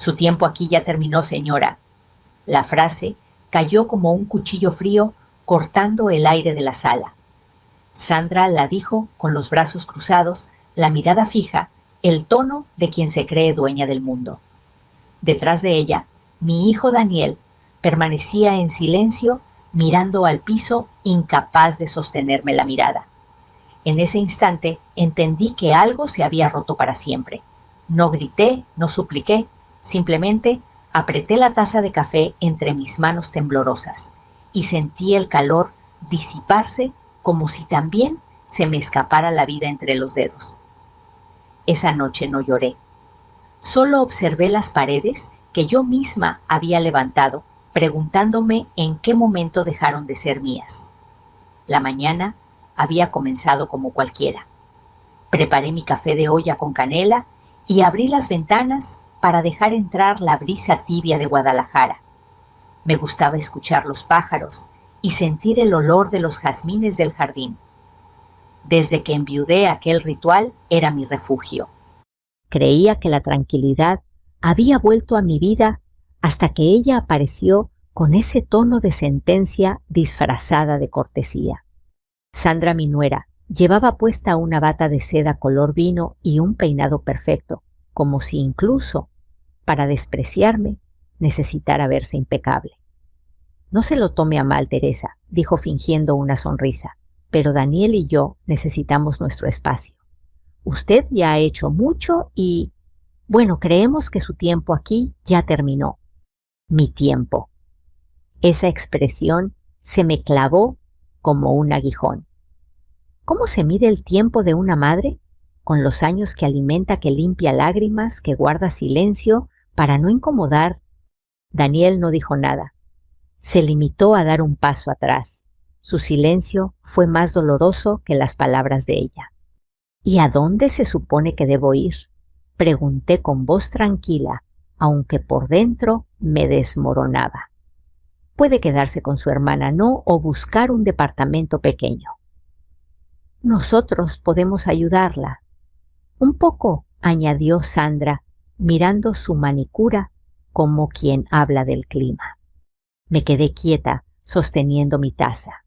Su tiempo aquí ya terminó, señora. La frase cayó como un cuchillo frío cortando el aire de la sala. Sandra la dijo con los brazos cruzados, la mirada fija, el tono de quien se cree dueña del mundo. Detrás de ella, mi hijo Daniel permanecía en silencio, mirando al piso, incapaz de sostenerme la mirada. En ese instante entendí que algo se había roto para siempre. No grité, no supliqué, simplemente apreté la taza de café entre mis manos temblorosas y sentí el calor disiparse como si también se me escapara la vida entre los dedos. Esa noche no lloré. Solo observé las paredes que yo misma había levantado, preguntándome en qué momento dejaron de ser mías. La mañana había comenzado como cualquiera. Preparé mi café de olla con canela y abrí las ventanas para dejar entrar la brisa tibia de Guadalajara. Me gustaba escuchar los pájaros y sentir el olor de los jazmines del jardín. Desde que enviudé aquel ritual era mi refugio. Creía que la tranquilidad había vuelto a mi vida hasta que ella apareció con ese tono de sentencia disfrazada de cortesía. Sandra, mi nuera, llevaba puesta una bata de seda color vino y un peinado perfecto, como si incluso, para despreciarme, necesitara verse impecable. No se lo tome a mal, Teresa, dijo fingiendo una sonrisa, pero Daniel y yo necesitamos nuestro espacio. Usted ya ha hecho mucho y, bueno, creemos que su tiempo aquí ya terminó. Mi tiempo. Esa expresión se me clavó como un aguijón. ¿Cómo se mide el tiempo de una madre? Con los años que alimenta, que limpia lágrimas, que guarda silencio para no incomodar. Daniel no dijo nada. Se limitó a dar un paso atrás. Su silencio fue más doloroso que las palabras de ella. ¿Y a dónde se supone que debo ir? Pregunté con voz tranquila, aunque por dentro me desmoronaba. Puede quedarse con su hermana, ¿no? O buscar un departamento pequeño. Nosotros podemos ayudarla. Un poco, añadió Sandra, mirando su manicura como quien habla del clima. Me quedé quieta, sosteniendo mi taza.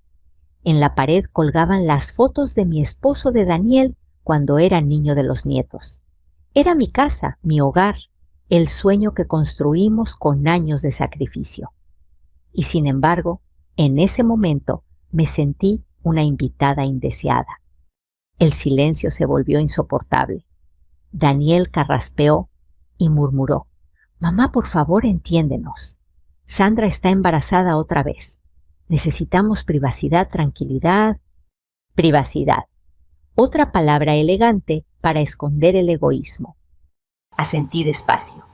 En la pared colgaban las fotos de mi esposo de Daniel cuando era niño de los nietos. Era mi casa, mi hogar, el sueño que construimos con años de sacrificio. Y sin embargo, en ese momento me sentí una invitada indeseada. El silencio se volvió insoportable. Daniel carraspeó y murmuró: «Mamá, por favor, entiéndenos. Sandra está embarazada otra vez. Necesitamos privacidad, tranquilidad». Privacidad. Otra palabra elegante para esconder el egoísmo. Asentí despacio.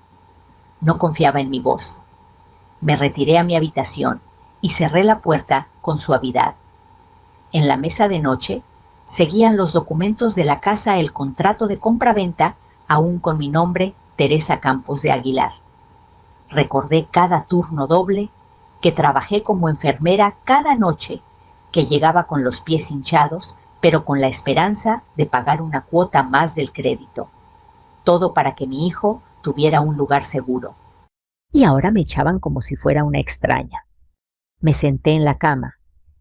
No confiaba en mi voz. Me retiré a mi habitación y cerré la puerta con suavidad. En la mesa de noche seguían los documentos de la casa, el contrato de compra-venta, aún con mi nombre, Teresa Campos de Aguilar. Recordé cada turno doble, que trabajé como enfermera cada noche, que llegaba con los pies hinchados, pero con la esperanza de pagar una cuota más del crédito. Todo para que mi hijo tuviera un lugar seguro. Y ahora me echaban como si fuera una extraña. Me senté en la cama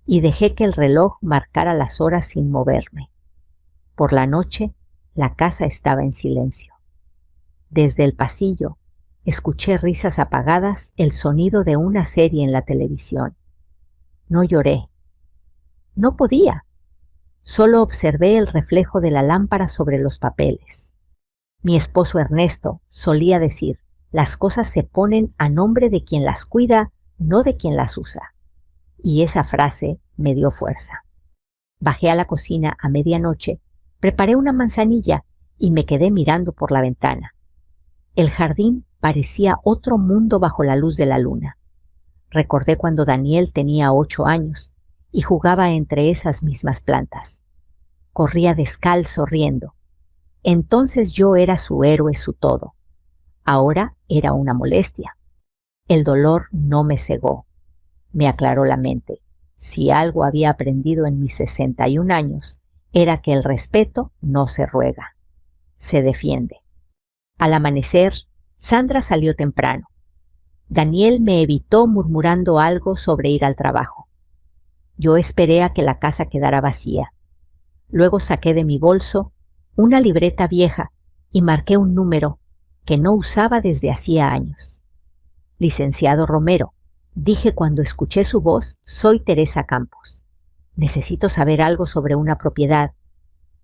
y dejé que el reloj marcara las horas sin moverme. Por la noche, la casa estaba en silencio. Desde el pasillo, escuché risas apagadas, el sonido de una serie en la televisión. No lloré. No podía. Solo observé el reflejo de la lámpara sobre los papeles. Mi esposo Ernesto solía decir: las cosas se ponen a nombre de quien las cuida, no de quien las usa. Y esa frase me dio fuerza. Bajé a la cocina a medianoche, preparé una manzanilla y me quedé mirando por la ventana. El jardín parecía otro mundo bajo la luz de la luna. Recordé cuando Daniel tenía 8 años y jugaba entre esas mismas plantas. Corría descalzo riendo. Entonces yo era su héroe, su todo. Ahora era una molestia. El dolor no me cegó. Me aclaró la mente. Si algo había aprendido en mis 61 años, era que el respeto no se ruega, se defiende. Al amanecer, Sandra salió temprano. Daniel me evitó murmurando algo sobre ir al trabajo. Yo esperé a que la casa quedara vacía. Luego saqué de mi bolso una libreta vieja y marqué un número que no usaba desde hacía años. Licenciado Romero, dije cuando escuché su voz, soy Teresa Campos. Necesito saber algo sobre una propiedad.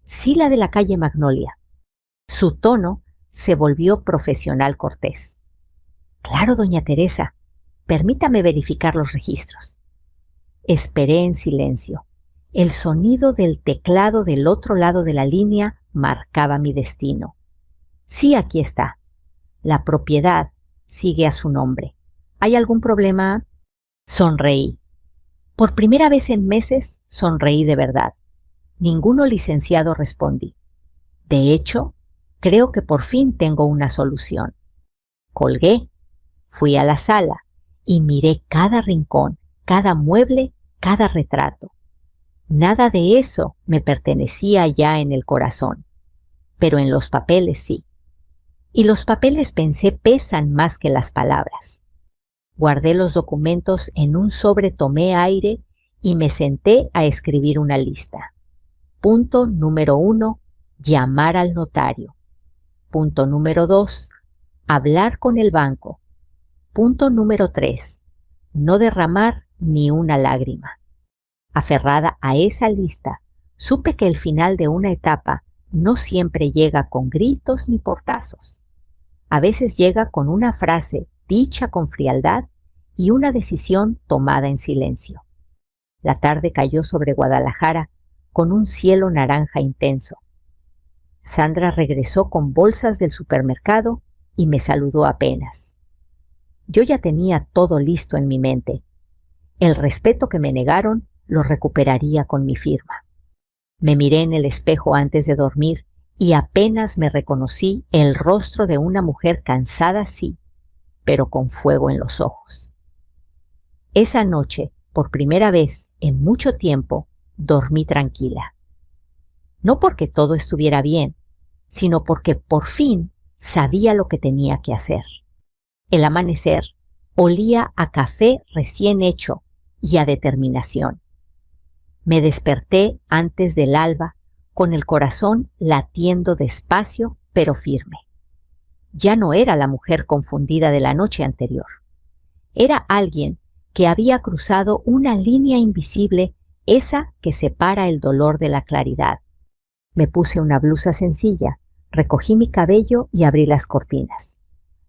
Sí, la de la calle Magnolia. Su tono se volvió profesional cortés. Claro, doña Teresa, permítame verificar los registros. Esperé en silencio. El sonido del teclado del otro lado de la línea marcaba mi destino. Sí, aquí está. La propiedad sigue a su nombre. ¿Hay algún problema? Sonreí. Por primera vez en meses, sonreí de verdad. Ninguno, licenciado, respondí. De hecho, creo que por fin tengo una solución. Colgué, fui a la sala y miré cada rincón, cada mueble, cada retrato. Nada de eso me pertenecía ya en el corazón, pero en los papeles sí. Y los papeles, pensé, pesan más que las palabras. Guardé los documentos en un sobre, tomé aire y me senté a escribir una lista. Punto número 1, llamar al notario. Punto número 2, hablar con el banco. Punto número 3, no derramar ni una lágrima. Aferrada a esa lista, supe que el final de una etapa no siempre llega con gritos ni portazos. A veces llega con una frase dicha con frialdad y una decisión tomada en silencio. La tarde cayó sobre Guadalajara con un cielo naranja intenso. Sandra regresó con bolsas del supermercado y me saludó apenas. Yo ya tenía todo listo en mi mente. El respeto que me negaron lo recuperaría con mi firma. Me miré en el espejo antes de dormir y apenas me reconocí el rostro de una mujer cansada, sí, pero con fuego en los ojos. Esa noche, por primera vez en mucho tiempo, dormí tranquila. No porque todo estuviera bien, sino porque por fin sabía lo que tenía que hacer. El amanecer olía a café recién hecho y a determinación. Me desperté antes del alba, con el corazón latiendo despacio pero firme. Ya no era la mujer confundida de la noche anterior. Era alguien que había cruzado una línea invisible, esa que separa el dolor de la claridad. Me puse una blusa sencilla, recogí mi cabello y abrí las cortinas.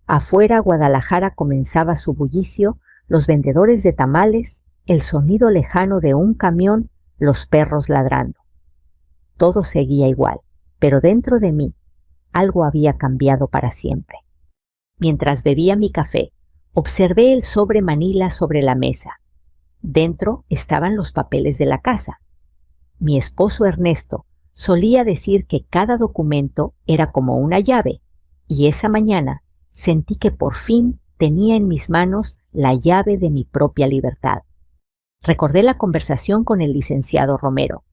Afuera, Guadalajara comenzaba su bullicio, los vendedores de tamales, el sonido lejano de un camión, los perros ladrando. Todo seguía igual, pero dentro de mí algo había cambiado para siempre. Mientras bebía mi café, observé el sobre manila sobre la mesa. Dentro estaban los papeles de la casa. Mi esposo Ernesto solía decir que cada documento era como una llave, y esa mañana sentí que por fin tenía en mis manos la llave de mi propia libertad. Recordé la conversación con el licenciado Romero.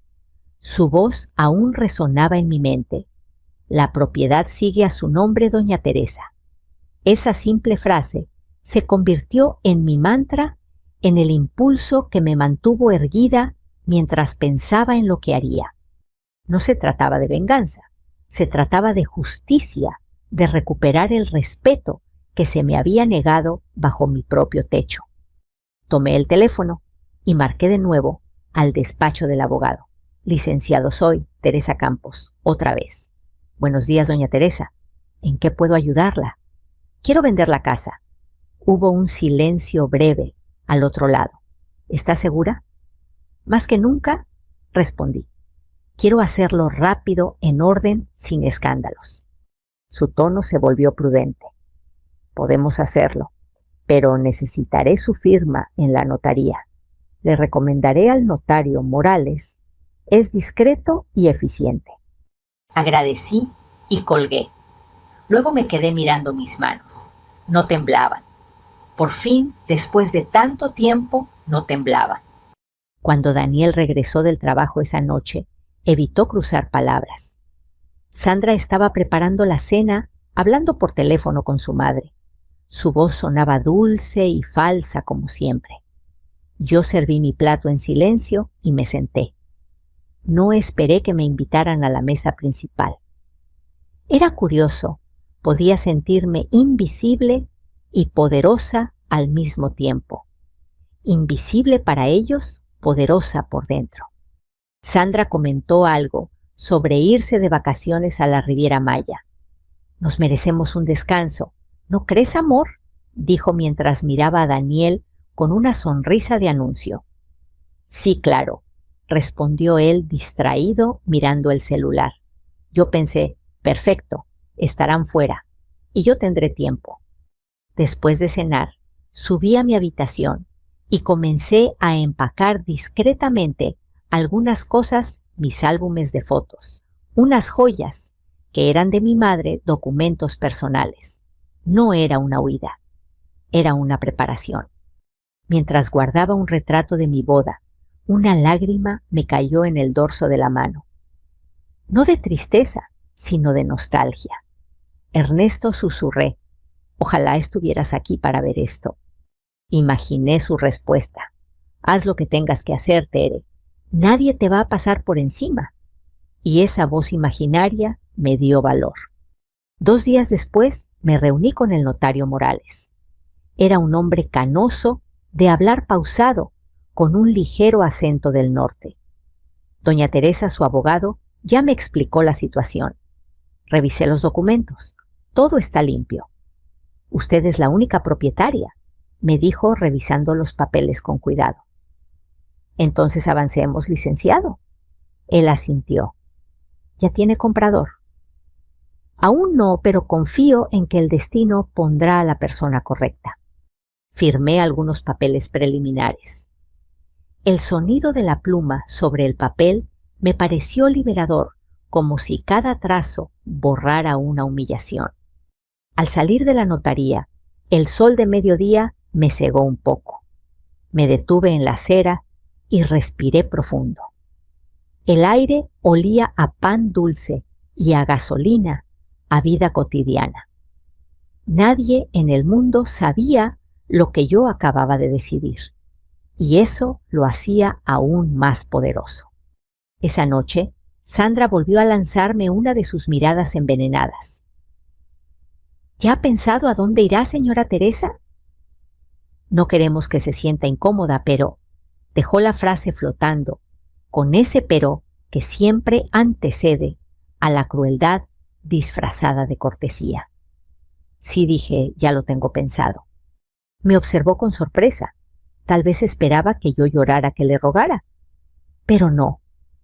Su voz aún resonaba en mi mente. La propiedad sigue a su nombre, doña Teresa. Esa simple frase se convirtió en mi mantra, en el impulso que me mantuvo erguida mientras pensaba en lo que haría. No se trataba de venganza, se trataba de justicia, de recuperar el respeto que se me había negado bajo mi propio techo. Tomé el teléfono y marqué de nuevo al despacho del abogado. Licenciado, soy Teresa Campos, otra vez. Buenos días, doña Teresa. ¿En qué puedo ayudarla? Quiero vender la casa. Hubo un silencio breve al otro lado. ¿Está segura? Más que nunca, respondí. Quiero hacerlo rápido, en orden, sin escándalos. Su tono se volvió prudente. Podemos hacerlo, pero necesitaré su firma en la notaría. Le recomendaré al notario Morales. Es discreto y eficiente. Agradecí y colgué. Luego me quedé mirando mis manos. No temblaban. Por fin, después de tanto tiempo, no temblaban. Cuando Daniel regresó del trabajo esa noche, evitó cruzar palabras. Sandra estaba preparando la cena hablando por teléfono con su madre. Su voz sonaba dulce y falsa como siempre. Yo serví mi plato en silencio y me senté. No esperé que me invitaran a la mesa principal. Era curioso, podía sentirme invisible y poderosa al mismo tiempo. Invisible para ellos, poderosa por dentro. Sandra comentó algo sobre irse de vacaciones a la Riviera Maya. Nos merecemos un descanso, ¿no crees, amor?, dijo mientras miraba a Daniel con una sonrisa de anuncio. Sí, claro, respondió él distraído mirando el celular. Yo pensé, perfecto, estarán fuera, y yo tendré tiempo. Después de cenar, subí a mi habitación y comencé a empacar discretamente algunas cosas, mis álbumes de fotos, unas joyas, que eran de mi madre, documentos personales. No era una huida, era una preparación. Mientras guardaba un retrato de mi boda, una lágrima me cayó en el dorso de la mano. No de tristeza, sino de nostalgia. Ernesto, susurré, ojalá estuvieras aquí para ver esto. Imaginé su respuesta. Haz lo que tengas que hacer, Tere. Nadie te va a pasar por encima. Y esa voz imaginaria me dio valor. 2 días después me reuní con el notario Morales. Era un hombre canoso, de hablar pausado, con un ligero acento del norte. Doña Teresa, su abogado, ya me explicó la situación. Revisé los documentos. Todo está limpio. Usted es la única propietaria, me dijo revisando los papeles con cuidado. Entonces avancemos, licenciado. Él asintió. ¿Ya tiene comprador? Aún no, pero confío en que el destino pondrá a la persona correcta. Firmé algunos papeles preliminares. El sonido de la pluma sobre el papel me pareció liberador, como si cada trazo borrara una humillación. Al salir de la notaría, el sol de mediodía me cegó un poco. Me detuve en la acera y respiré profundo. El aire olía a pan dulce y a gasolina, a vida cotidiana. Nadie en el mundo sabía lo que yo acababa de decidir, y eso lo hacía aún más poderoso. Esa noche, Sandra volvió a lanzarme una de sus miradas envenenadas. ¿Ya ha pensado a dónde irá, señora Teresa? No queremos que se sienta incómoda, pero dejó la frase flotando, con ese pero que siempre antecede a la crueldad disfrazada de cortesía. Sí, dije, ya lo tengo pensado. Me observó con sorpresa. Tal vez esperaba que yo llorara que le rogara. Pero no.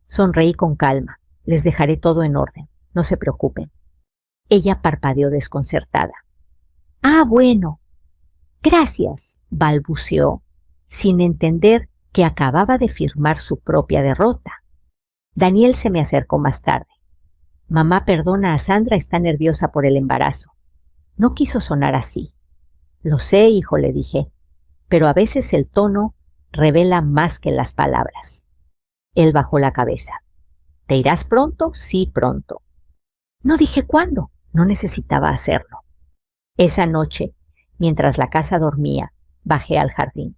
Sonreí con calma. Les dejaré todo en orden. No se preocupen. Ella parpadeó desconcertada. Ah, bueno. Gracias, balbuceó, sin entender que acababa de firmar su propia derrota. Daniel se me acercó más tarde. Mamá perdona a Sandra, está nerviosa por el embarazo. No quiso sonar así. Lo sé, hijo, le dije, pero a veces el tono revela más que las palabras. Él bajó la cabeza. ¿Te irás pronto? Sí, pronto. No dije cuándo, no necesitaba hacerlo. Esa noche, mientras la casa dormía, bajé al jardín.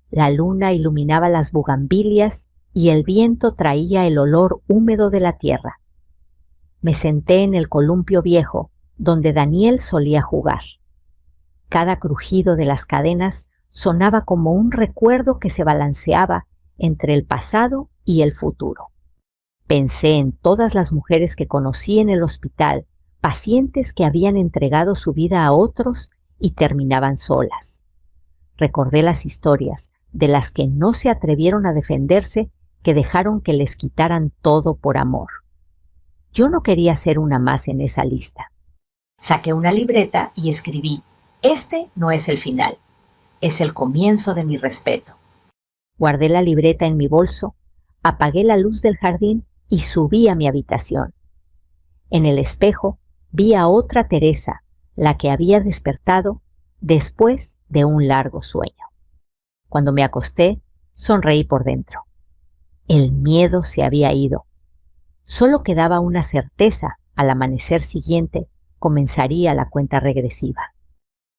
La luna iluminaba las bugambilias y el viento traía el olor húmedo de la tierra. Me senté en el columpio viejo, donde Daniel solía jugar. Cada crujido de las cadenas sonaba como un recuerdo que se balanceaba entre el pasado y el futuro. Pensé en todas las mujeres que conocí en el hospital, pacientes que habían entregado su vida a otros y terminaban solas. Recordé las historias de las que no se atrevieron a defenderse, que dejaron que les quitaran todo por amor. Yo no quería ser una más en esa lista. Saqué una libreta y escribí: este no es el final, es el comienzo de mi respeto. Guardé la libreta en mi bolso, apagué la luz del jardín y subí a mi habitación. En el espejo vi a otra Teresa, la que había despertado después de un largo sueño. Cuando me acosté, sonreí por dentro. El miedo se había ido. Solo quedaba una certeza al amanecer siguiente comenzaría la cuenta regresiva.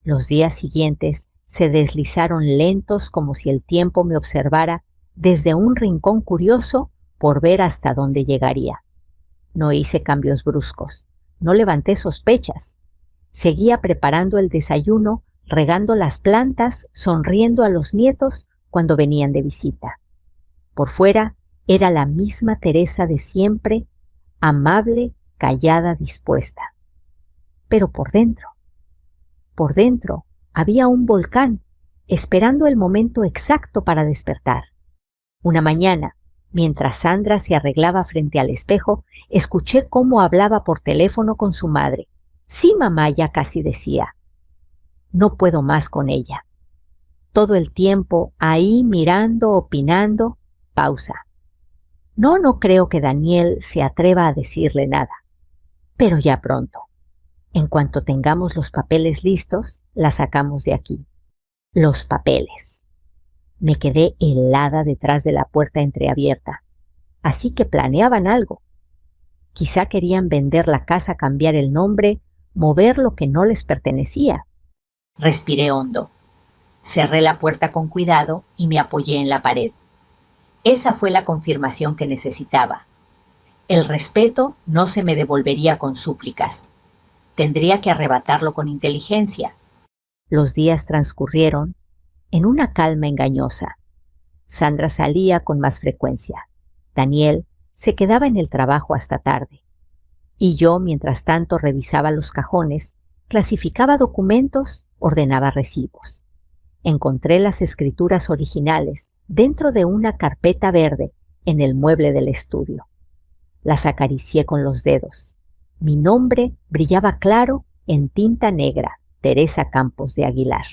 Los días siguientes se deslizaron lentos como si el tiempo me observara desde un rincón curioso por ver hasta dónde llegaría. No hice cambios bruscos, no levanté sospechas. Seguía preparando el desayuno, regando las plantas, sonriendo a los nietos cuando venían de visita. Por fuera era la misma Teresa de siempre, amable, callada, dispuesta. Pero por dentro había un volcán, esperando el momento exacto para despertar. Una mañana, mientras Sandra se arreglaba frente al espejo, escuché cómo hablaba por teléfono con su madre. Sí, mamá, ya casi decía. No puedo más con ella. Todo el tiempo ahí mirando, opinando. Pausa. No creo que Daniel se atreva a decirle nada. Pero ya pronto. En cuanto tengamos los papeles listos, la sacamos de aquí. Los papeles. Me quedé helada detrás de la puerta entreabierta. Así que planeaban algo. Quizá querían vender la casa, cambiar el nombre, mover lo que no les pertenecía. Respiré hondo. Cerré la puerta con cuidado y me apoyé en la pared. Esa fue la confirmación que necesitaba. El respeto no se me devolvería con súplicas. Tendría que arrebatarlo con inteligencia. Los días transcurrieron en una calma engañosa. Sandra salía con más frecuencia. Daniel se quedaba en el trabajo hasta tarde. Y yo, mientras tanto, revisaba los cajones, clasificaba documentos, ordenaba recibos. Encontré las escrituras originales dentro de una carpeta verde en el mueble del estudio. Las acaricié con los dedos. Mi nombre brillaba claro en tinta negra, Teresa Campos de Aguilar.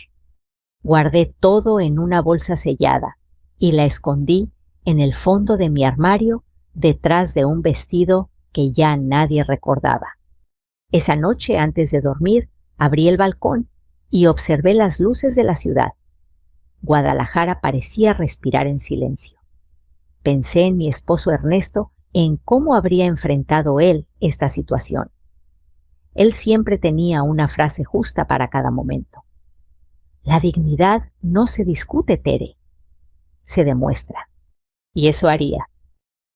Guardé todo en una bolsa sellada y la escondí en el fondo de mi armario detrás de un vestido que ya nadie recordaba. Esa noche, antes de dormir, abrí el balcón y observé las luces de la ciudad. Guadalajara parecía respirar en silencio. Pensé en mi esposo Ernesto, en cómo habría enfrentado él esta situación. Él siempre tenía una frase justa para cada momento. La dignidad no se discute, Tere, se demuestra. Y eso haría.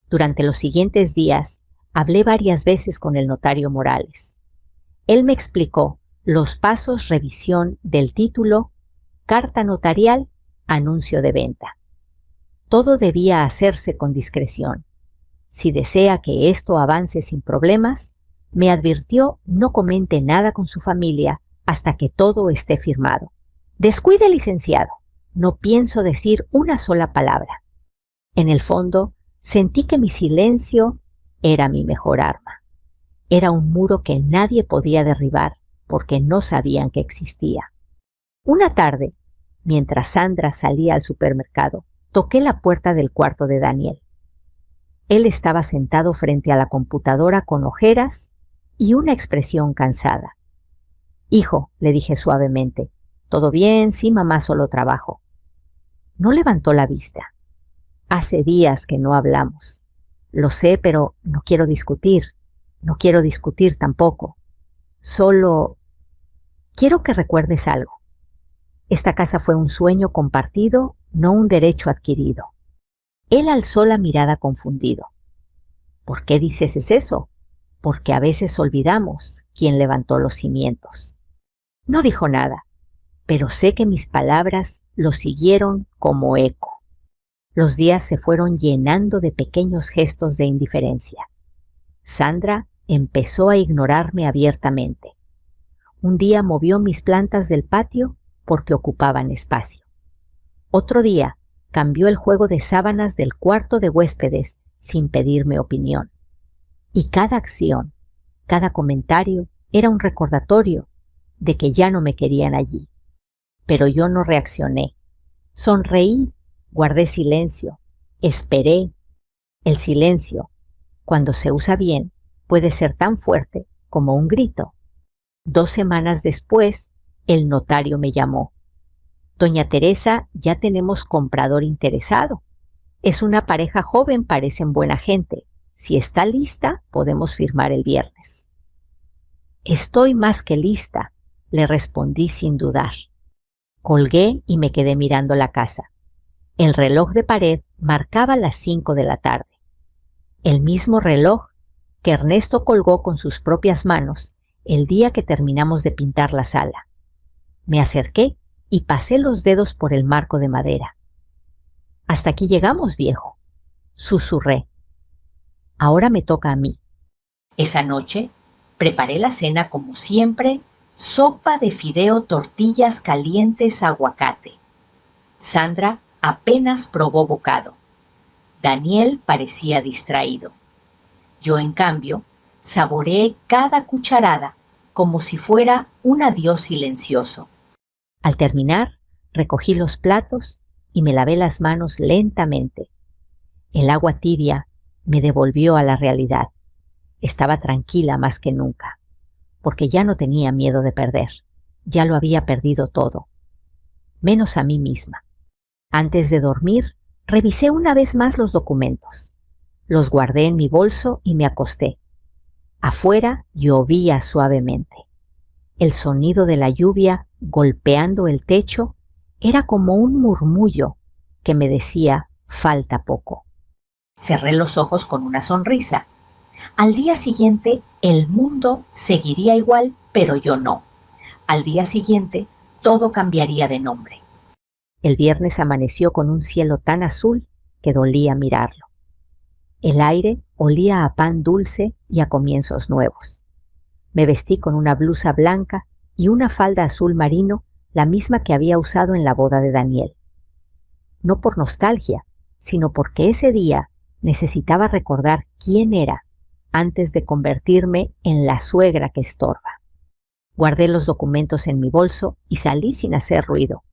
Durante los siguientes días, hablé varias veces con el notario Morales. Él me explicó los pasos revisión del título, carta notarial, anuncio de venta. Todo debía hacerse con discreción. Si desea que esto avance sin problemas, me advirtió no comente nada con su familia hasta que todo esté firmado. Descuide, licenciado. No pienso decir una sola palabra. En el fondo, sentí que mi silencio era mi mejor arma. Era un muro que nadie podía derribar porque no sabían que existía. Una tarde, mientras Sandra salía al supermercado, toqué la puerta del cuarto de Daniel. Él estaba sentado frente a la computadora con ojeras y una expresión cansada. «Hijo», le dije suavemente, «¿todo bien? Sí, mamá, solo trabajo». No levantó la vista. «Hace días que no hablamos. Lo sé, pero no quiero discutir. No quiero discutir tampoco. Solo quiero que recuerdes algo. Esta casa fue un sueño compartido, no un derecho adquirido». Él alzó la mirada confundido. «¿Por qué dices eso?» «Porque a veces olvidamos quién levantó los cimientos». No dijo nada, pero sé que mis palabras lo siguieron como eco. Los días se fueron llenando de pequeños gestos de indiferencia. Sandra empezó a ignorarme abiertamente. Un día movió mis plantas del patio porque ocupaban espacio. Otro día cambió el juego de sábanas del cuarto de huéspedes sin pedirme opinión. Y cada acción, cada comentario era un recordatorio de que ya no me querían allí. Pero yo no reaccioné. Sonreí, guardé silencio, esperé. El silencio, cuando se usa bien, puede ser tan fuerte como un grito. 2 semanas después, el notario me llamó. «Doña Teresa, ya tenemos comprador interesado. Es una pareja joven, parecen buena gente. Si está lista, podemos firmar el viernes». Estoy más que lista, le respondí sin dudar. Colgué y me quedé mirando la casa. El reloj de pared marcaba las 5 de la tarde. El mismo reloj que Ernesto colgó con sus propias manos el día que terminamos de pintar la sala. Me acerqué y pasé los dedos por el marco de madera. «Hasta aquí llegamos, viejo», susurré. Ahora me toca a mí. Esa noche preparé la cena como siempre: sopa de fideo, tortillas calientes, aguacate. Sandra apenas probó bocado. Daniel parecía distraído. Yo, en cambio, saboreé cada cucharada como si fuera un adiós silencioso. Al terminar, recogí los platos y me lavé las manos lentamente. El agua tibia me devolvió a la realidad. Estaba tranquila más que nunca, porque ya no tenía miedo de perder. Ya lo había perdido todo, menos a mí misma. Antes de dormir, revisé una vez más los documentos. Los guardé en mi bolso y me acosté. Afuera llovía suavemente. El sonido de la lluvia golpeando el techo era como un murmullo que me decía: falta poco. Cerré los ojos con una sonrisa. Al día siguiente el mundo seguiría igual, pero yo no. Al día siguiente todo cambiaría de nombre. El viernes amaneció con un cielo tan azul que dolía mirarlo. El aire olía a pan dulce y a comienzos nuevos. Me vestí con una blusa blanca y una falda azul marino, la misma que había usado en la boda de Daniel. No por nostalgia, sino porque ese día necesitaba recordar quién era antes de convertirme en la suegra que estorba. Guardé los documentos en mi bolso y salí sin hacer ruido.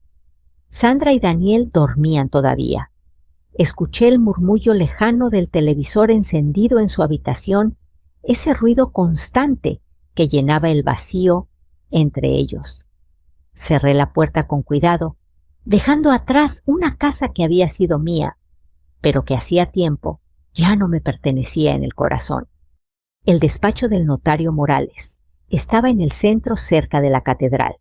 Sandra y Daniel dormían todavía. Escuché el murmullo lejano del televisor encendido en su habitación, ese ruido constante que llenaba el vacío entre ellos. Cerré la puerta con cuidado, dejando atrás una casa que había sido mía, pero que hacía tiempo ya no me pertenecía en el corazón. El despacho del notario Morales estaba en el centro, cerca de la catedral.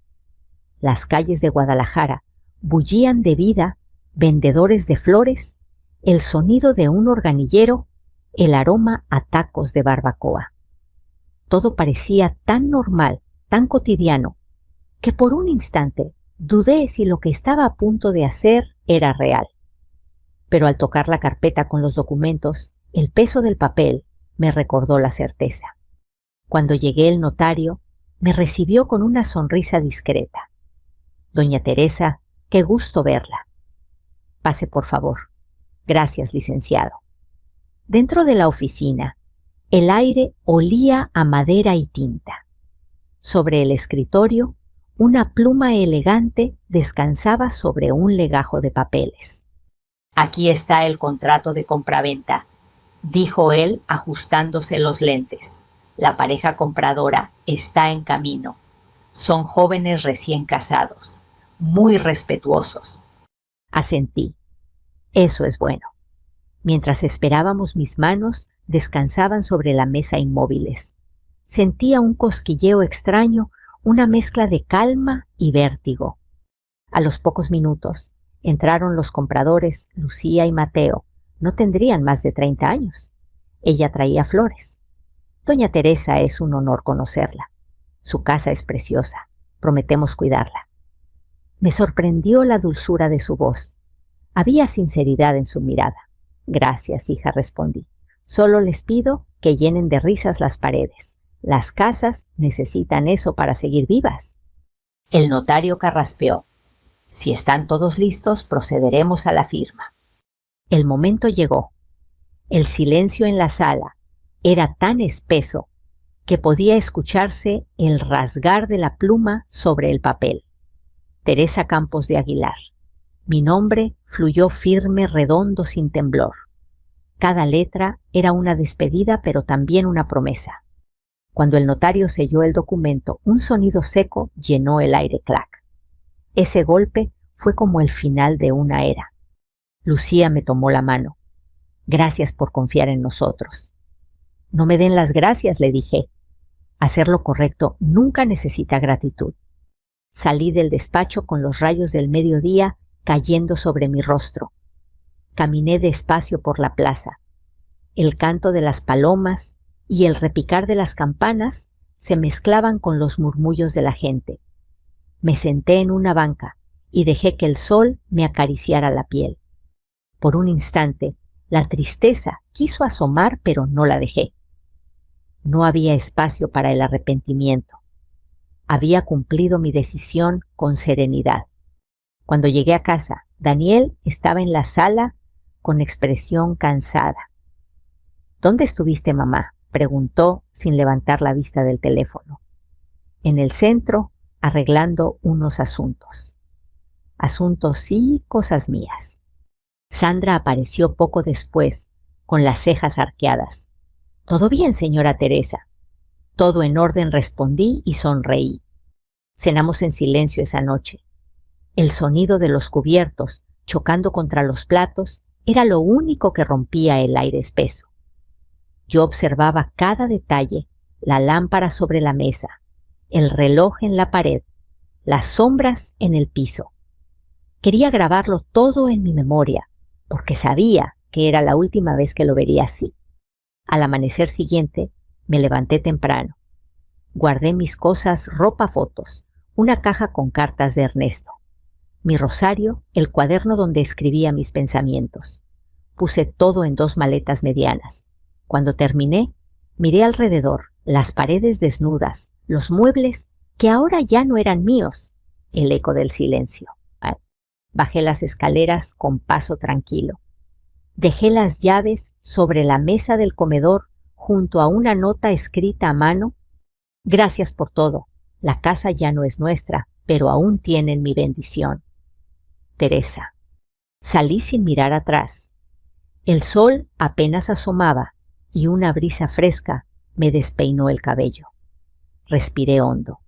Las calles de Guadalajara bullían de vida, vendedores de flores, el sonido de un organillero, el aroma a tacos de barbacoa. Todo parecía tan normal, tan cotidiano, que por un instante dudé si lo que estaba a punto de hacer era real. Pero al tocar la carpeta con los documentos, el peso del papel me recordó la certeza. Cuando llegué, el notario me recibió con una sonrisa discreta. «Doña Teresa, qué gusto verla. Pase, por favor». «Gracias, licenciado». Dentro de la oficina, el aire olía a madera y tinta. Sobre el escritorio, una pluma elegante descansaba sobre un legajo de papeles. «Aquí está el contrato de compraventa», dijo él ajustándose los lentes. «La pareja compradora está en camino. Son jóvenes recién casados, muy respetuosos». Asentí. Eso es bueno. Mientras esperábamos, mis manos descansaban sobre la mesa inmóviles. Sentía un cosquilleo extraño, una mezcla de calma y vértigo. A los pocos minutos entraron los compradores, Lucía y Mateo. No tendrían más de 30 años. Ella traía flores. Doña Teresa, es un honor conocerla. Su casa es preciosa. Prometemos cuidarla. Me sorprendió la dulzura de su voz. Había sinceridad en su mirada. «Gracias, hija», respondí. «Solo les pido que llenen de risas las paredes. Las casas necesitan eso para seguir vivas». El notario carraspeó. «Si están todos listos, procederemos a la firma». El momento llegó. El silencio en la sala era tan espeso que podía escucharse el rasgar de la pluma sobre el papel. Teresa Campos de Aguilar. Mi nombre fluyó firme, redondo, sin temblor. Cada letra era una despedida, pero también una promesa. Cuando el notario selló el documento, un sonido seco llenó el aire. Clac. Ese golpe fue como el final de una era. Lucía me tomó la mano. «Gracias por confiar en nosotros». «No me den las gracias», le dije. Hacer lo correcto nunca necesita gratitud. Salí del despacho con los rayos del mediodía cayendo sobre mi rostro. Caminé despacio por la plaza. El canto de las palomas y el repicar de las campanas se mezclaban con los murmullos de la gente. Me senté en una banca y dejé que el sol me acariciara la piel. Por un instante, la tristeza quiso asomar, pero no la dejé. No había espacio para el arrepentimiento. Había cumplido mi decisión con serenidad. Cuando llegué a casa, Daniel estaba en la sala con expresión cansada. ¿Dónde estuviste, mamá?, preguntó sin levantar la vista del teléfono. En el centro, arreglando unos asuntos. Asuntos sí, cosas mías. Sandra apareció poco después, con las cejas arqueadas. «¿Todo bien, señora Teresa?» «Todo en orden», respondí y sonreí. Cenamos en silencio esa noche. El sonido de los cubiertos chocando contra los platos era lo único que rompía el aire espeso. Yo observaba cada detalle, la lámpara sobre la mesa, el reloj en la pared, las sombras en el piso. Quería grabarlo todo en mi memoria, porque sabía que era la última vez que lo vería así. Al amanecer siguiente, me levanté temprano. Guardé mis cosas, ropa, fotos, una caja con cartas de Ernesto, mi rosario, el cuaderno donde escribía mis pensamientos. Puse todo en 2 maletas medianas. Cuando terminé, miré alrededor, las paredes desnudas, los muebles que ahora ya no eran míos, el eco del silencio. Bajé las escaleras con paso tranquilo. Dejé las llaves sobre la mesa del comedor junto a una nota escrita a mano. «Gracias por todo. La casa ya no es nuestra, pero aún tienen mi bendición. Teresa». Salí sin mirar atrás. El sol apenas asomaba y una brisa fresca me despeinó el cabello. Respiré hondo.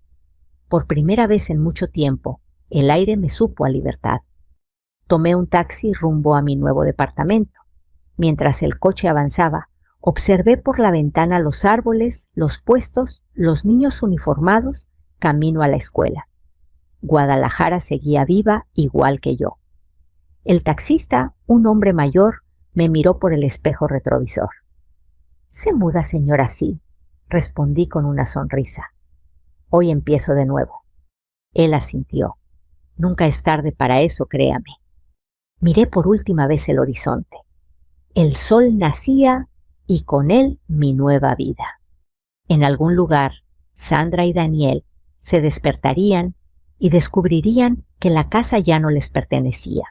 Por primera vez en mucho tiempo, el aire me supo a libertad. Tomé un taxi rumbo a mi nuevo departamento. Mientras el coche avanzaba, observé por la ventana los árboles, los puestos, los niños uniformados, camino a la escuela. Guadalajara seguía viva igual que yo. El taxista, un hombre mayor, me miró por el espejo retrovisor. «¿Se muda, señora, sí?», respondí con una sonrisa. «Hoy empiezo de nuevo». Él asintió. «Nunca es tarde para eso, créame». Miré por última vez el horizonte. El sol nacía y con él mi nueva vida. En algún lugar, Sandra y Daniel se despertarían y descubrirían que la casa ya no les pertenecía.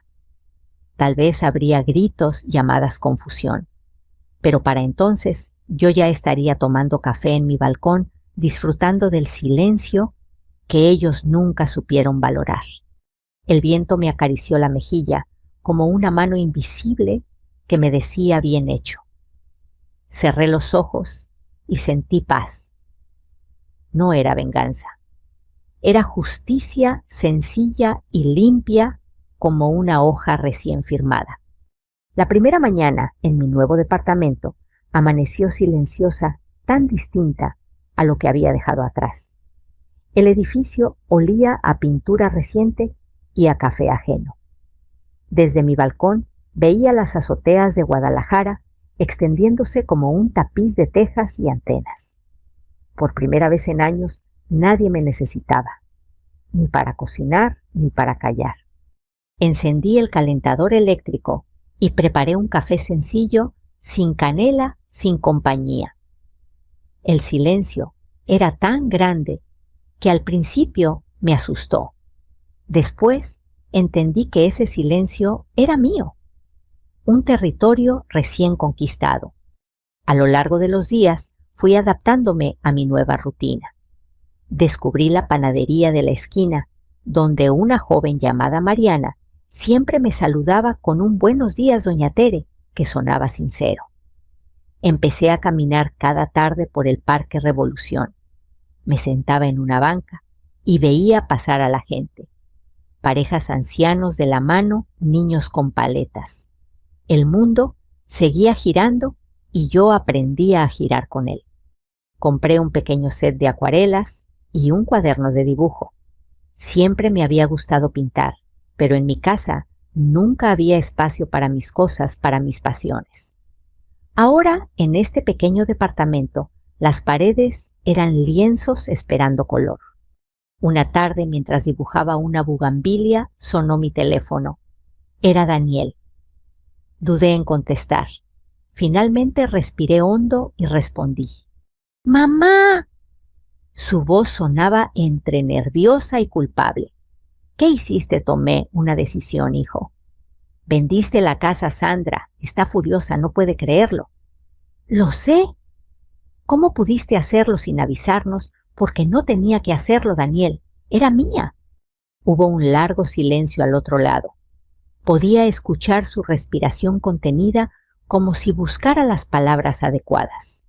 Tal vez habría gritos, llamadas, confusión. Pero para entonces yo ya estaría tomando café en mi balcón, disfrutando del silencio que ellos nunca supieron valorar. El viento me acarició la mejilla como una mano invisible que me decía bien hecho. Cerré los ojos y sentí paz. No era venganza. Era justicia sencilla y limpia como una hoja recién firmada. La primera mañana en mi nuevo departamento amaneció silenciosa, tan distinta a lo que había dejado atrás. El edificio olía a pintura reciente y a café ajeno. Desde mi balcón veía las azoteas de Guadalajara extendiéndose como un tapiz de tejas y antenas. Por primera vez en años nadie me necesitaba, ni para cocinar ni para callar. Encendí el calentador eléctrico y preparé un café sencillo, sin canela, sin compañía. El silencio era tan grande que al principio me asustó. Después entendí que ese silencio era mío, un territorio recién conquistado. A lo largo de los días fui adaptándome a mi nueva rutina. Descubrí la panadería de la esquina, donde una joven llamada Mariana siempre me saludaba con un «Buenos días, doña Tere», que sonaba sincero. Empecé a caminar cada tarde por el Parque Revolución. Me sentaba en una banca y veía pasar a la gente. Parejas ancianos de la mano, niños con paletas. El mundo seguía girando y yo aprendía a girar con él. Compré un pequeño set de acuarelas y un cuaderno de dibujo. Siempre me había gustado pintar, pero en mi casa nunca había espacio para mis cosas, para mis pasiones. Ahora, en este pequeño departamento, las paredes eran lienzos esperando color. Una tarde, mientras dibujaba una bugambilia, sonó mi teléfono. Era Daniel. Dudé en contestar. Finalmente respiré hondo y respondí. ¡Mamá! Su voz sonaba entre nerviosa y culpable. ¿Qué hiciste? Tomé una decisión, hijo. Vendiste la casa a Sandra. Está furiosa, no puede creerlo. Lo sé. ¿Cómo pudiste hacerlo sin avisarnos? Porque no tenía que hacerlo, Daniel. Era mía. Hubo un largo silencio al otro lado. Podía escuchar su respiración contenida como si buscara las palabras adecuadas.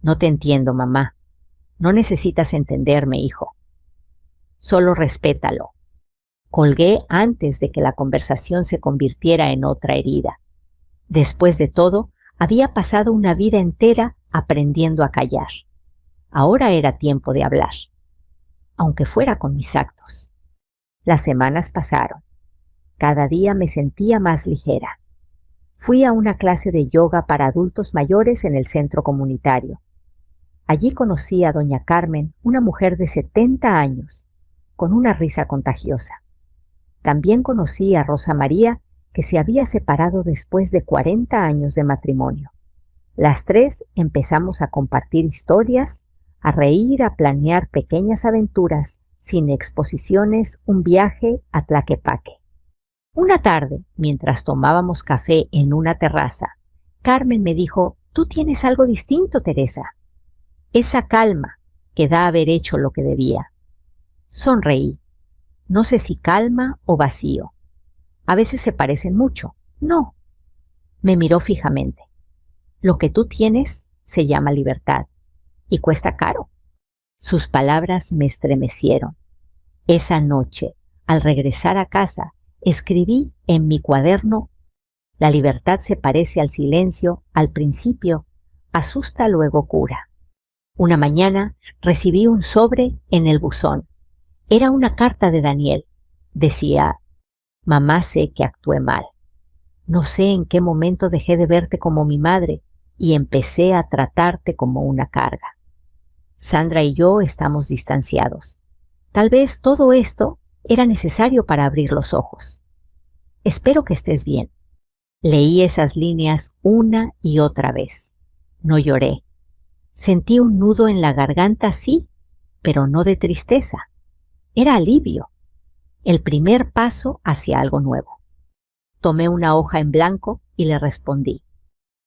No te entiendo, mamá. No necesitas entenderme, hijo. Solo respétalo. Colgué antes de que la conversación se convirtiera en otra herida. Después de todo, había pasado una vida entera aprendiendo a callar. Ahora era tiempo de hablar, aunque fuera con mis actos. Las semanas pasaron. Cada día me sentía más ligera. Fui a una clase de yoga para adultos mayores en el centro comunitario. Allí conocí a doña Carmen, una mujer de 70 años, con una risa contagiosa. También conocí a Rosa María, que se había separado después de 40 años de matrimonio. Las tres empezamos a compartir historias, a reír, a planear pequeñas aventuras, sin exposiciones, un viaje a Tlaquepaque. Una tarde, mientras tomábamos café en una terraza, Carmen me dijo, «Tú tienes algo distinto, Teresa. Esa calma que da haber hecho lo que debía». Sonreí. No sé si calma o vacío. A veces se parecen mucho. No. Me miró fijamente. Lo que tú tienes se llama libertad y cuesta caro. Sus palabras me estremecieron. Esa noche, al regresar a casa, escribí en mi cuaderno: la libertad se parece al silencio, al principio, asusta, luego cura. Una mañana recibí un sobre en el buzón. Era una carta de Daniel. Decía: «Mamá, sé que actué mal. No sé en qué momento dejé de verte como mi madre y empecé a tratarte como una carga. Sandra y yo estamos distanciados. Tal vez todo esto era necesario para abrir los ojos. Espero que estés bien». Leí esas líneas una y otra vez. No lloré. Sentí un nudo en la garganta, sí, pero no de tristeza. Era alivio. El primer paso hacia algo nuevo. Tomé una hoja en blanco y le respondí: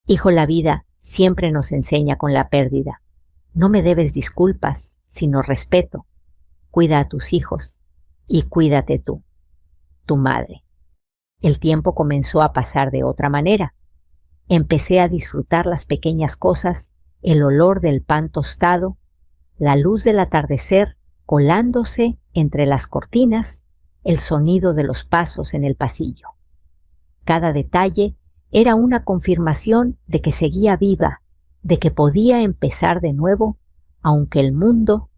«Hijo, la vida siempre nos enseña con la pérdida. No me debes disculpas, sino respeto. Cuida a tus hijos y cuídate tú, tu madre». El tiempo comenzó a pasar de otra manera. Empecé a disfrutar las pequeñas cosas, el olor del pan tostado, la luz del atardecer colándose entre las cortinas, el sonido de los pasos en el pasillo. Cada detalle era una confirmación de que seguía viva, de que podía empezar de nuevo, aunque el mundo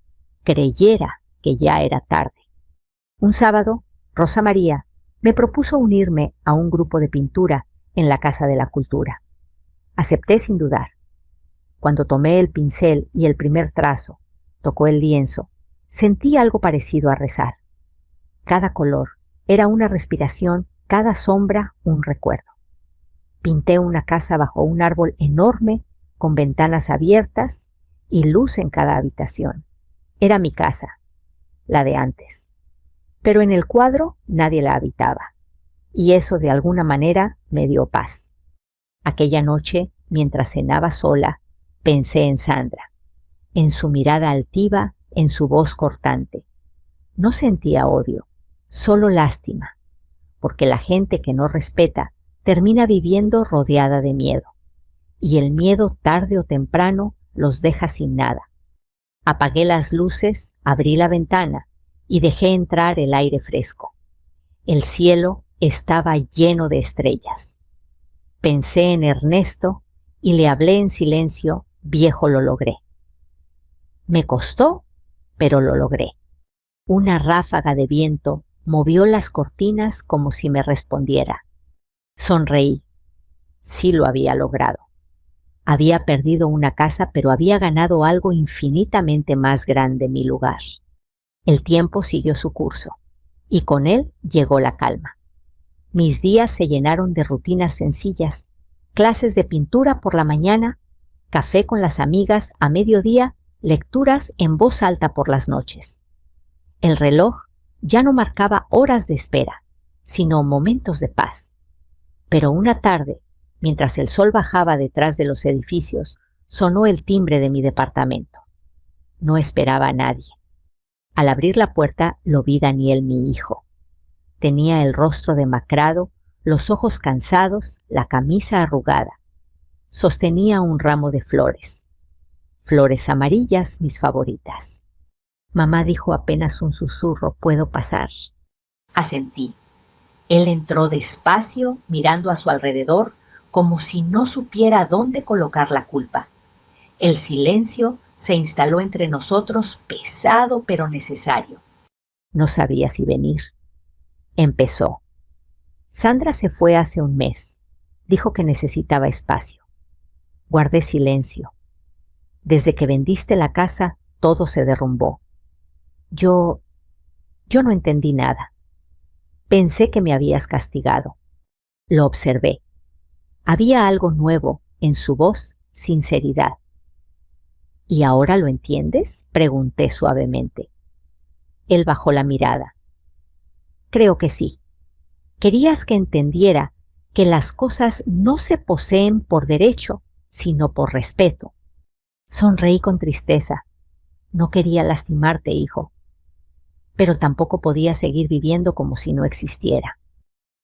creyera que ya era tarde. Un sábado, Rosa María me propuso unirme a un grupo de pintura en la Casa de la Cultura. Acepté sin dudar. Cuando tomé el pincel y el primer trazo, tocó el lienzo, sentí algo parecido a rezar. Cada color era una respiración, cada sombra un recuerdo. Pinté una casa bajo un árbol enorme, con ventanas abiertas y luz en cada habitación. Era mi casa, la de antes. Pero en el cuadro nadie la habitaba, y eso de alguna manera me dio paz. Aquella noche, mientras cenaba sola, pensé en Sandra, en su mirada altiva, en su voz cortante. No sentía odio, solo lástima, porque la gente que no respeta termina viviendo rodeada de miedo, y el miedo tarde o temprano los deja sin nada. Apagué las luces, abrí la ventana y dejé entrar el aire fresco. El cielo estaba lleno de estrellas. Pensé en Ernesto y le hablé en silencio: «Viejo, lo logré. Me costó, pero lo logré. Una ráfaga de viento movió las cortinas como si me respondiera. Sonreí. Sí lo había logrado. Había perdido una casa, pero había ganado algo infinitamente más grande en mi lugar. El tiempo siguió su curso, y con él llegó la calma. Mis días se llenaron de rutinas sencillas, clases de pintura por la mañana, café con las amigas a mediodía, lecturas en voz alta por las noches. El reloj ya no marcaba horas de espera, sino momentos de paz. Pero una tarde, mientras el sol bajaba detrás de los edificios, sonó el timbre de mi departamento. No esperaba a nadie. Al abrir la puerta lo vi Daniel, mi hijo. Tenía el rostro demacrado, los ojos cansados, la camisa arrugada. Sostenía un ramo de flores. Flores amarillas, mis favoritas. Mamá dijo apenas un susurro, ¿puedo pasar? Asentí. Él entró despacio, mirando a su alrededor, como si no supiera dónde colocar la culpa. El silencio se instaló entre nosotros, pesado pero necesario. No sabía si venir. Empezó. Sandra se fue hace un mes. Dijo que necesitaba espacio. Guardé silencio. Desde que vendiste la casa, todo se derrumbó. Yo no entendí nada. Pensé que me habías castigado. Lo observé. Había algo nuevo en su voz, sinceridad. ¿Y ahora lo entiendes?, pregunté suavemente. Él bajó la mirada. Creo que sí. Querías que entendiera que las cosas no se poseen por derecho, sino por respeto. Sonreí con tristeza. No quería lastimarte, hijo. Pero tampoco podía seguir viviendo como si no existiera.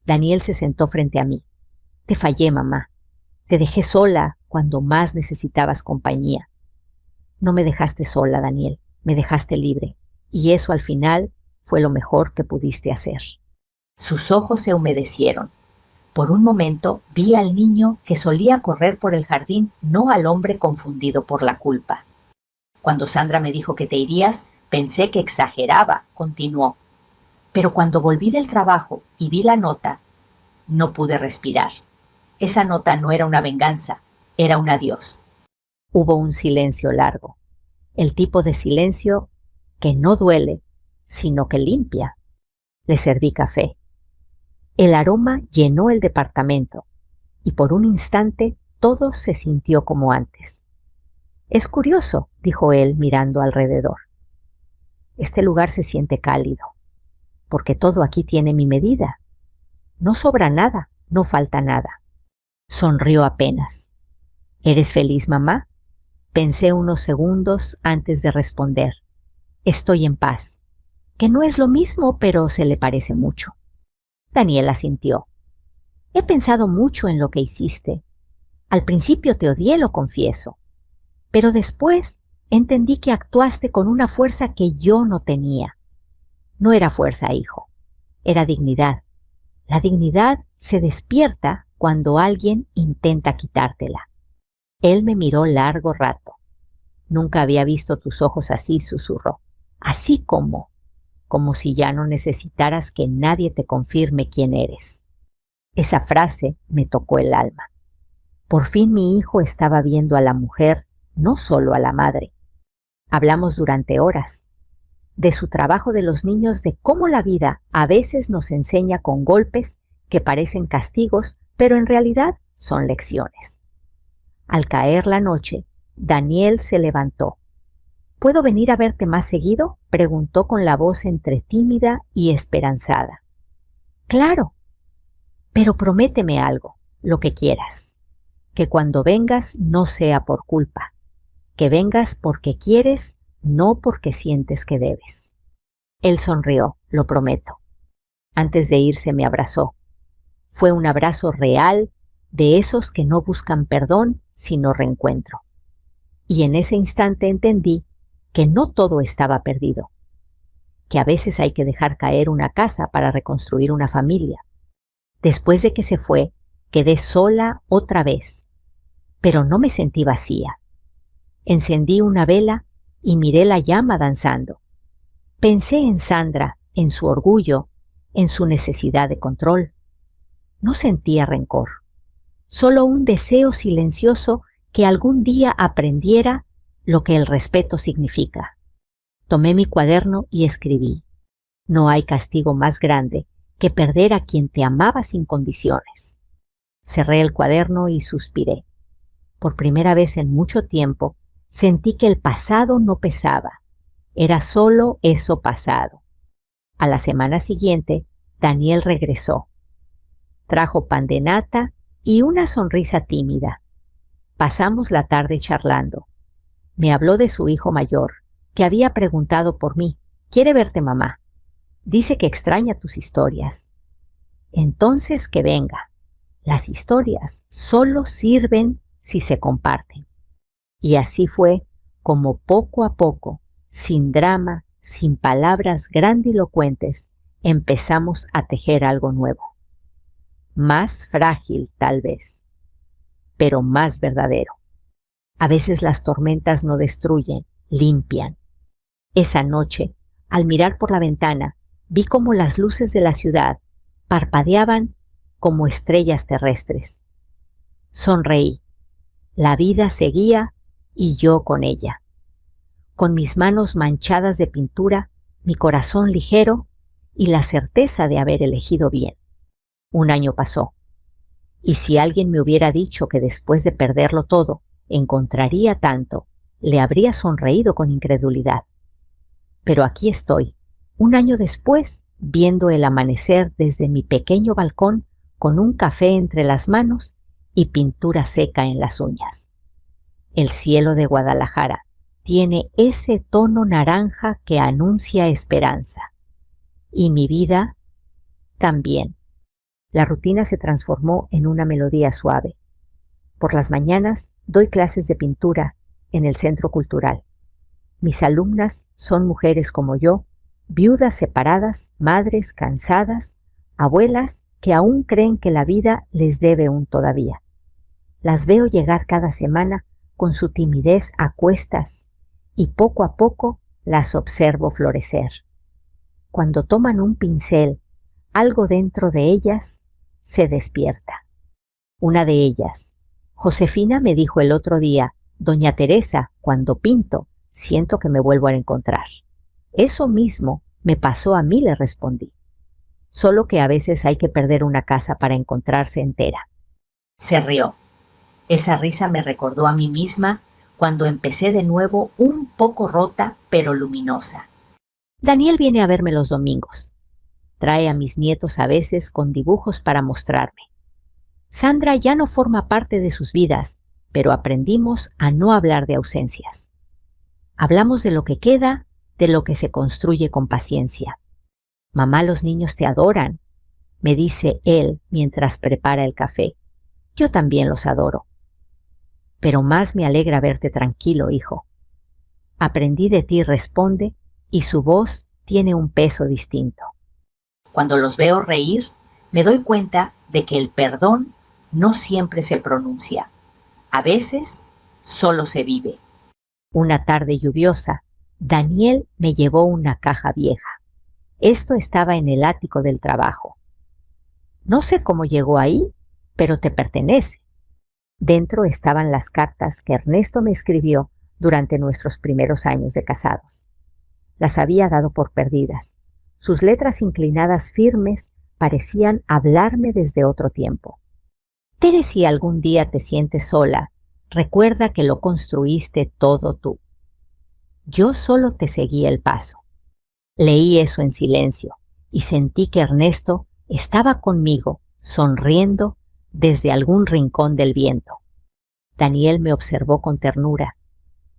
Daniel se sentó frente a mí. Te fallé, mamá. Te dejé sola cuando más necesitabas compañía. No me dejaste sola, Daniel. Me dejaste libre. Y eso al final fue lo mejor que pudiste hacer. Sus ojos se humedecieron. Por un momento vi al niño que solía correr por el jardín, no al hombre confundido por la culpa. Cuando Sandra me dijo que te irías, pensé que exageraba, continuó. Pero cuando volví del trabajo y vi la nota, no pude respirar. Esa nota no era una venganza, era un adiós. Hubo un silencio largo, el tipo de silencio que no duele, sino que limpia. Le serví café. El aroma llenó el departamento y por un instante todo se sintió como antes. Es curioso, dijo él mirando alrededor. Este lugar se siente cálido, porque todo aquí tiene mi medida. No sobra nada, no falta nada. Sonrió apenas. ¿Eres feliz, mamá? Pensé unos segundos antes de responder. Estoy en paz, que no es lo mismo, pero se le parece mucho. Daniel asintió. He pensado mucho en lo que hiciste. Al principio te odié, lo confieso, pero después entendí que actuaste con una fuerza que yo no tenía. No era fuerza, hijo, era dignidad. La dignidad se despierta cuando alguien intenta quitártela. Él me miró largo rato. Nunca había visto tus ojos así, susurró. Así como si ya no necesitaras que nadie te confirme quién eres. Esa frase me tocó el alma. Por fin mi hijo estaba viendo a la mujer, no solo a la madre. Hablamos durante horas, de su trabajo de los niños, de cómo la vida a veces nos enseña con golpes que parecen castigos, pero en realidad son lecciones. Al caer la noche, Daniel se levantó. ¿Puedo venir a verte más seguido?, preguntó con la voz entre tímida y esperanzada. Claro, pero prométeme algo, lo que quieras. Que cuando vengas no sea por culpa, que vengas porque quieres, no porque sientes que debes. Él sonrió, lo prometo. Antes de irse me abrazó. Fue un abrazo real, de esos que no buscan perdón, sino reencuentro. Y en ese instante entendí que no todo estaba perdido, que a veces hay que dejar caer una casa para reconstruir una familia. Después de que se fue, quedé sola otra vez, pero no me sentí vacía. Encendí una vela y miré la llama danzando. Pensé en Sandra, en su orgullo, en su necesidad de control. No sentía rencor, solo un deseo silencioso que algún día aprendiera lo que el respeto significa. Tomé mi cuaderno y escribí: no hay castigo más grande que perder a quien te amaba sin condiciones. Cerré el cuaderno y suspiré. Por primera vez en mucho tiempo sentí que el pasado no pesaba. Era solo eso pasado. A la semana siguiente, Daniel regresó. Trajo pan de nata y una sonrisa tímida. Pasamos la tarde charlando. Me habló de su hijo mayor, que había preguntado por mí. Quiere verte, mamá. Dice que extraña tus historias. Entonces que venga. Las historias solo sirven si se comparten. Y así fue como poco a poco, sin drama, sin palabras grandilocuentes, empezamos a tejer algo nuevo. Más frágil tal vez, pero más verdadero. A veces las tormentas no destruyen, limpian. Esa noche, al mirar por la ventana, vi cómo las luces de la ciudad parpadeaban como estrellas terrestres. Sonreí. La vida seguía y yo con ella. Con mis manos manchadas de pintura, mi corazón ligero y la certeza de haber elegido bien. Un año pasó. Y si alguien me hubiera dicho que después de perderlo todo encontraría tanto, le habría sonreído con incredulidad. Pero aquí estoy, un año después, viendo el amanecer desde mi pequeño balcón con un café entre las manos y pintura seca en las uñas. El cielo de Guadalajara tiene ese tono naranja que anuncia esperanza. Y mi vida también. La rutina se transformó en una melodía suave. Por las mañanas doy clases de pintura en el Centro Cultural. Mis alumnas son mujeres como yo, viudas separadas, madres cansadas, abuelas que aún creen que la vida les debe un todavía. Las veo llegar cada semana con su timidez a cuestas y poco a poco las observo florecer. Cuando toman un pincel, algo dentro de ellas se despierta. Una de ellas, Josefina, me dijo el otro día: Doña Teresa, cuando pinto, siento que me vuelvo a encontrar. Eso mismo me pasó a mí, le respondí. Solo que a veces hay que perder una casa para encontrarse entera. Se rió. Esa risa me recordó a mí misma cuando empecé de nuevo un poco rota pero luminosa. Daniel viene a verme los domingos. Trae a mis nietos a veces con dibujos para mostrarme. Sandra ya no forma parte de sus vidas, pero aprendimos a no hablar de ausencias. Hablamos de lo que queda, de lo que se construye con paciencia. Mamá, los niños te adoran, me dice él mientras prepara el café. Yo también los adoro. Pero más me alegra verte tranquilo, hijo. Aprendí de ti, responde, y su voz tiene un peso distinto. Cuando los veo reír, me doy cuenta de que el perdón no siempre se pronuncia. A veces solo se vive. Una tarde lluviosa, Daniel me llevó una caja vieja. Esto estaba en el ático del trabajo. No sé cómo llegó ahí, pero te pertenece. Dentro estaban las cartas que Ernesto me escribió durante nuestros primeros años de casados. Las había dado por perdidas. Sus letras inclinadas firmes parecían hablarme desde otro tiempo. Tere, si algún día te sientes sola, recuerda que lo construiste todo tú. Yo solo te seguí el paso. Leí eso en silencio y sentí que Ernesto estaba conmigo, sonriendo desde algún rincón del viento. Daniel me observó con ternura.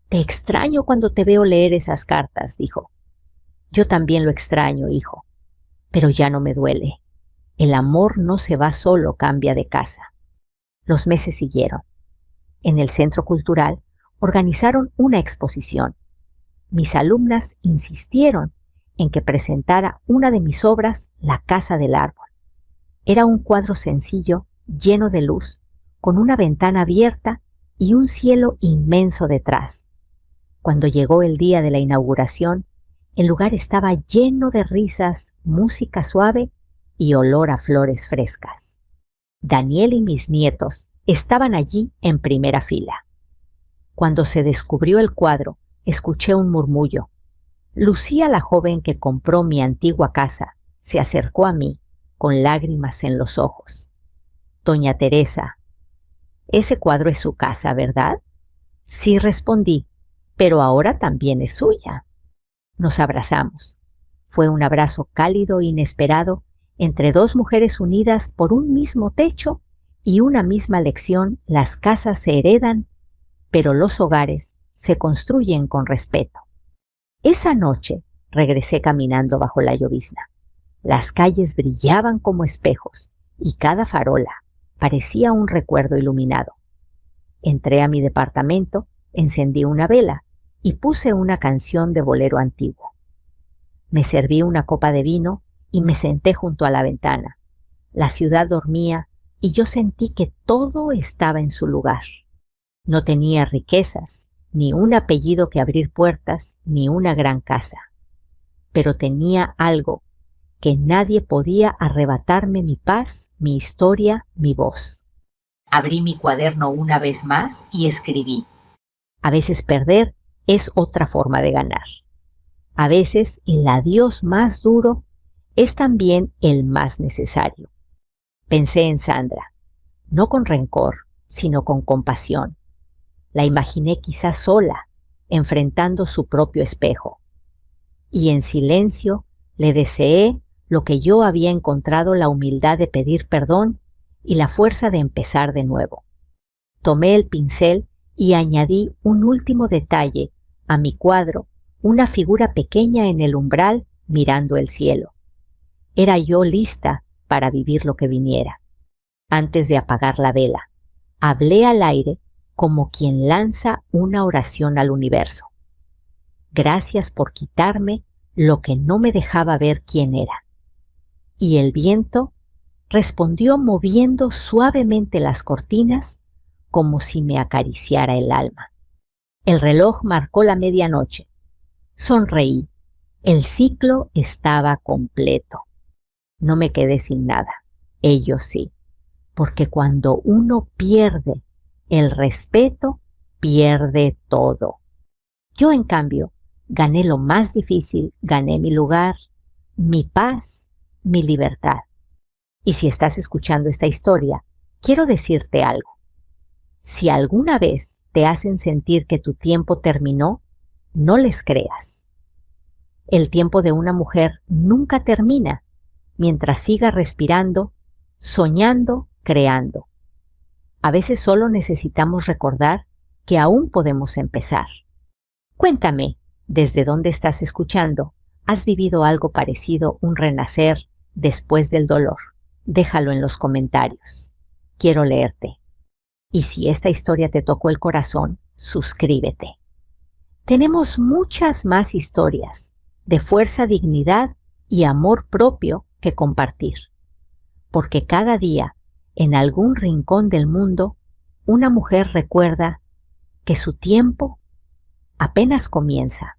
Te extraño cuando te veo leer esas cartas, dijo. Yo también lo extraño, hijo, pero ya no me duele. El amor no se va solo, cambia de casa. Los meses siguieron. En el Centro Cultural organizaron una exposición. Mis alumnas insistieron en que presentara una de mis obras, La Casa del Árbol. Era un cuadro sencillo, lleno de luz, con una ventana abierta y un cielo inmenso detrás. Cuando llegó el día de la inauguración, el lugar estaba lleno de risas, música suave y olor a flores frescas. Daniel y mis nietos estaban allí en primera fila. Cuando se descubrió el cuadro, escuché un murmullo. Lucía, la joven que compró mi antigua casa, se acercó a mí con lágrimas en los ojos. Doña Teresa, ese cuadro es su casa, ¿verdad? Sí, respondí, pero ahora también es suya. Nos abrazamos. Fue un abrazo cálido e inesperado entre dos mujeres unidas por un mismo techo y una misma lección. Las casas se heredan, pero los hogares se construyen con respeto. Esa noche regresé caminando bajo la llovizna. Las calles brillaban como espejos y cada farola parecía un recuerdo iluminado. Entré a mi departamento, encendí una vela y puse una canción de bolero antiguo. Me serví una copa de vino y me senté junto a la ventana. La ciudad dormía y yo sentí que todo estaba en su lugar. No tenía riquezas, ni un apellido que abrir puertas, ni una gran casa. Pero tenía algo que nadie podía arrebatarme: mi paz, mi historia, mi voz. Abrí mi cuaderno una vez más y escribí. A veces perder es otra forma de ganar. A veces el adiós más duro es también el más necesario. Pensé en Sandra, no con rencor, sino con compasión. La imaginé quizás sola, enfrentando su propio espejo. Y en silencio le deseé lo que yo había encontrado: la humildad de pedir perdón y la fuerza de empezar de nuevo. Tomé el pincel y añadí un último detalle a mi cuadro: una figura pequeña en el umbral mirando el cielo. Era yo lista para vivir lo que viniera. Antes de apagar la vela, hablé al aire como quien lanza una oración al universo. Gracias por quitarme lo que no me dejaba ver quién era. Y el viento respondió moviendo suavemente las cortinas como si me acariciara el alma. El reloj marcó la medianoche. Sonreí. El ciclo estaba completo. No me quedé sin nada. Ellos sí. Porque cuando uno pierde el respeto, pierde todo. Yo, en cambio, gané lo más difícil, gané mi lugar, mi paz, mi libertad. Y si estás escuchando esta historia, quiero decirte algo. Si alguna vez te hacen sentir que tu tiempo terminó, no les creas. El tiempo de una mujer nunca termina mientras siga respirando, soñando, creando. A veces solo necesitamos recordar que aún podemos empezar. Cuéntame, ¿desde dónde estás escuchando? ¿Has vivido algo parecido, un renacer después del dolor? Déjalo en los comentarios. Quiero leerte. Y si esta historia te tocó el corazón, suscríbete. Tenemos muchas más historias de fuerza, dignidad y amor propio que compartir. Porque cada día, en algún rincón del mundo, una mujer recuerda que su tiempo apenas comienza.